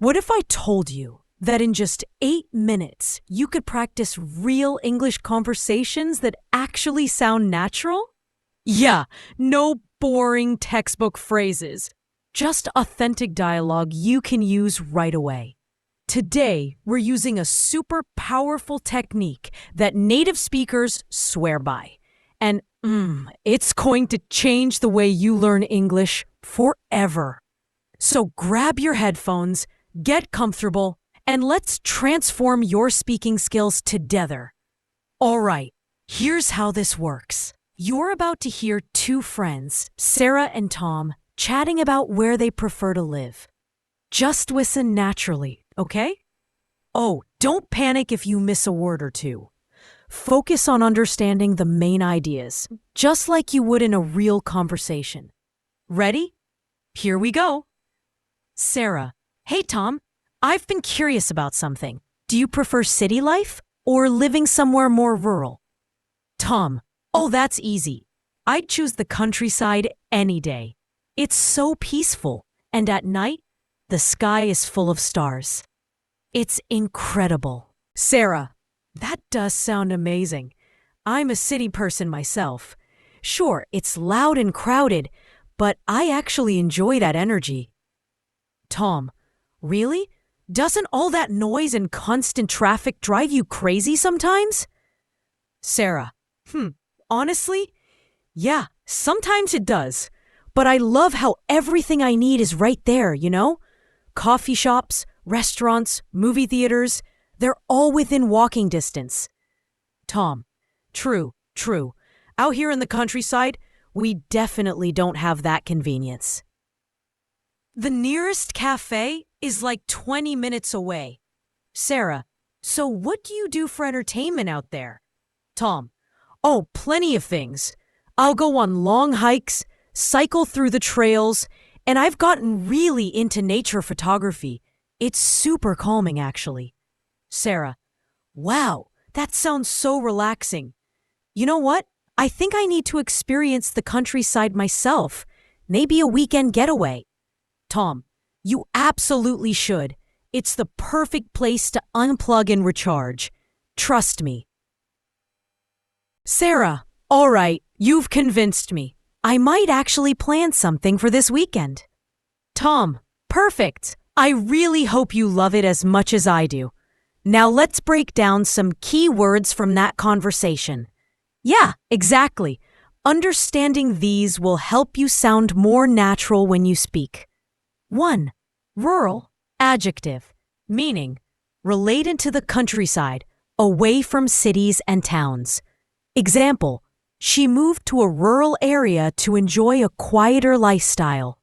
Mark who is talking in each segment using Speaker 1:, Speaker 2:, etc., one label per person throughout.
Speaker 1: What if I told you that in just 8 minutes you could practice real English conversations that actually sound natural? Yeah, no boring textbook phrases, just authentic dialogue you can use right away. Today, we're using a super powerful technique that native speakers swear by. And it's going to change the way you learn English forever. So grab your headphones, get comfortable, and let's transform your speaking skills together. All right, here's how this works. You're about to hear two friends, Sarah and Tom, chatting about where they prefer to live. Just listen naturally, okay? Oh, don't panic if you miss a word or two. Focus on understanding the main ideas, just like you would in a real conversation. Ready? Here we go. Sarah, hey Tom, I've been curious about something. Do you prefer city life or living somewhere more rural? Tom, oh, that's easy. I'd choose the countryside any day. It's so peaceful, and at night, the sky is full of stars. It's incredible. Sarah, that does sound amazing. I'm a city person myself. Sure, it's loud and crowded, but I actually enjoy that energy. Tom, really? Doesn't all that noise and constant traffic drive you crazy sometimes? Sarah, honestly, yeah, sometimes it does. But I love how everything I need is right there, you know? Coffee shops, restaurants, movie theaters, they're all within walking distance. Tom, true. Out here in the countryside, we definitely don't have that convenience. The nearest cafe is like 20 minutes away. Sarah, so what do you do for entertainment out there? Tom, oh, plenty of things. I'll go on long hikes, cycle through the trails, and I've gotten really into nature photography. It's super calming, actually. Sarah, wow, that sounds so relaxing. You know what? I think I need to experience the countryside myself. Maybe a weekend getaway. Tom, you absolutely should. It's the perfect place to unplug and recharge. Trust me. Sarah, all right, you've convinced me. I might actually plan something for this weekend. Tom, perfect. I really hope you love it as much as I do. Now let's break down some key words from that conversation. Yeah, exactly. Understanding these will help you sound more natural when you speak. 1. Rural, adjective, meaning related to the countryside, away from cities and towns. Example, she moved to a rural area to enjoy a quieter lifestyle.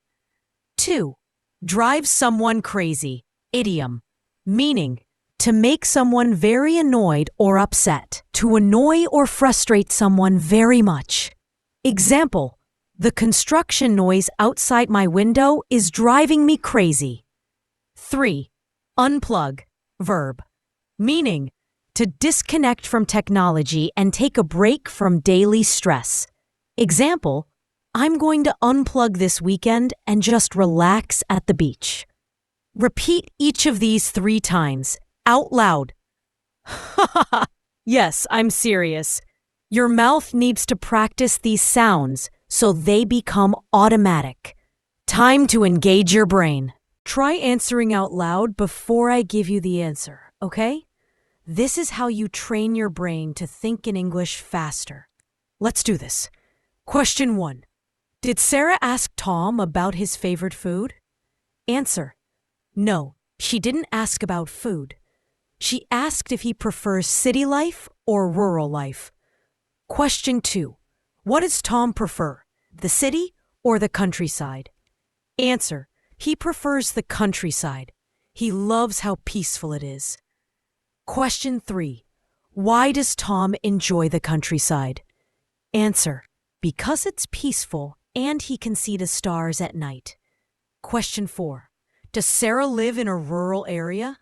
Speaker 1: 2. Drive someone crazy, idiom, meaning to make someone very annoyed or upset, to annoy or frustrate someone very much. Example, the construction noise outside my window is driving me crazy. 3. Unplug, verb, meaning to disconnect from technology and take a break from daily stress. Example, I'm going to unplug this weekend and just relax at the beach. Repeat each of these 3 times, out loud. Yes, I'm serious. Your mouth needs to practice these sounds so they become automatic. Time to engage your brain. Try answering out loud before I give you the answer, okay? This is how you train your brain to think in English faster. Let's do this. Question 1. Did Sarah ask Tom about his favorite food? Answer. No, she didn't ask about food. She asked if he prefers city life or rural life. Question 2. What does Tom prefer, the city or the countryside? Answer. He prefers the countryside. He loves how peaceful it is. Question 3. Why does Tom enjoy the countryside? Answer. Because it's peaceful and he can see the stars at night. Question 4. Does Sarah live in a rural area?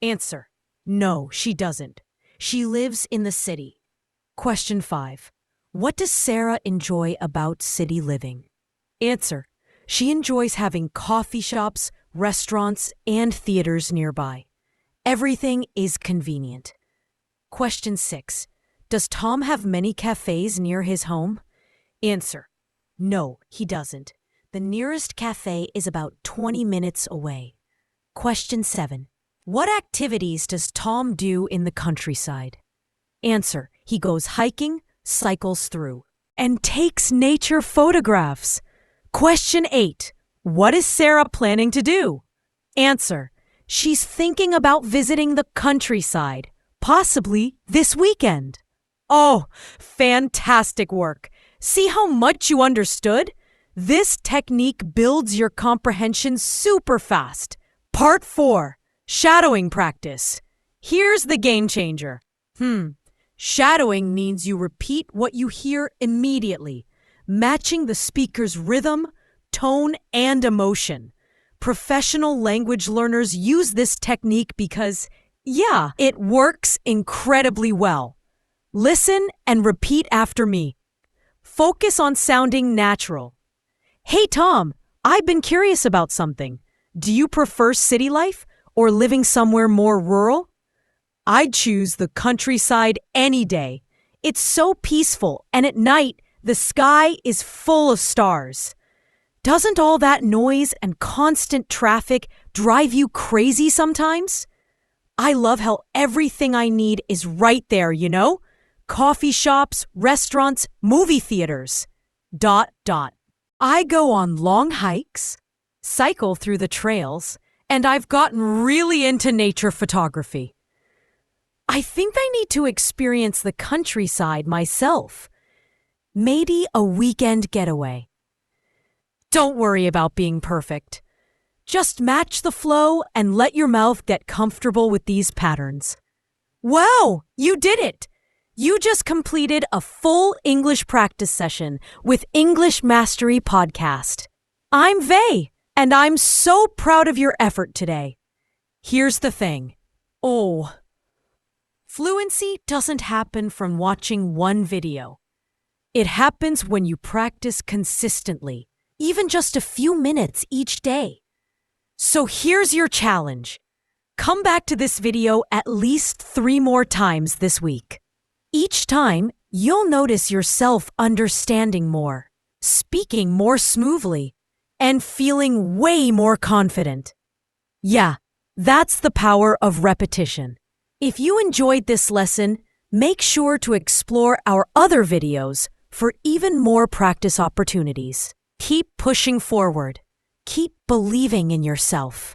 Speaker 1: Answer. No, she doesn't. She lives in the city. Question 5. What does Sarah enjoy about city living? Answer. She enjoys having coffee shops, restaurants, and theaters nearby. Everything is convenient. Question 6. Does Tom have many cafes near his home? Answer. No, he doesn't. The nearest cafe is about 20 minutes away. Question 7. What activities does Tom do in the countryside? Answer. He goes hiking, cycles through, and takes nature photographs. Question 8. What is Sarah planning to do? Answer. She's thinking about visiting the countryside, possibly this weekend. Oh, fantastic work. See how much you understood? This technique builds your comprehension super fast. Part 4. Shadowing practice. Here's the game changer. Shadowing means you repeat what you hear immediately, matching the speaker's rhythm, tone, and emotion. Professional language learners use this technique because, it works incredibly well. Listen and repeat after me. Focus on sounding natural. Hey, Tom, I've been curious about something. Do you prefer city life or living somewhere more rural? I'd choose the countryside any day. It's so peaceful, and at night, the sky is full of stars. Doesn't all that noise and constant traffic drive you crazy sometimes? I love how everything I need is right there, Coffee shops, restaurants, movie theaters. ... I go on long hikes, cycle through the trails, and I've gotten really into nature photography. I think I need to experience the countryside myself. Maybe a weekend getaway. Don't worry about being perfect. Just match the flow and let your mouth get comfortable with these patterns. Wow, you did it! You just completed a full English practice session with English Mastery Podcast. I'm Vey, and I'm so proud of your effort today. Here's the thing. Fluency doesn't happen from watching one video. It happens when you practice consistently, even just a few minutes each day. So here's your challenge. Come back to this video at least 3 more times this week. Each time, you'll notice yourself understanding more, speaking more smoothly, and feeling way more confident. That's the power of repetition. If you enjoyed this lesson, make sure to explore our other videos for even more practice opportunities. Keep pushing forward. Keep believing in yourself.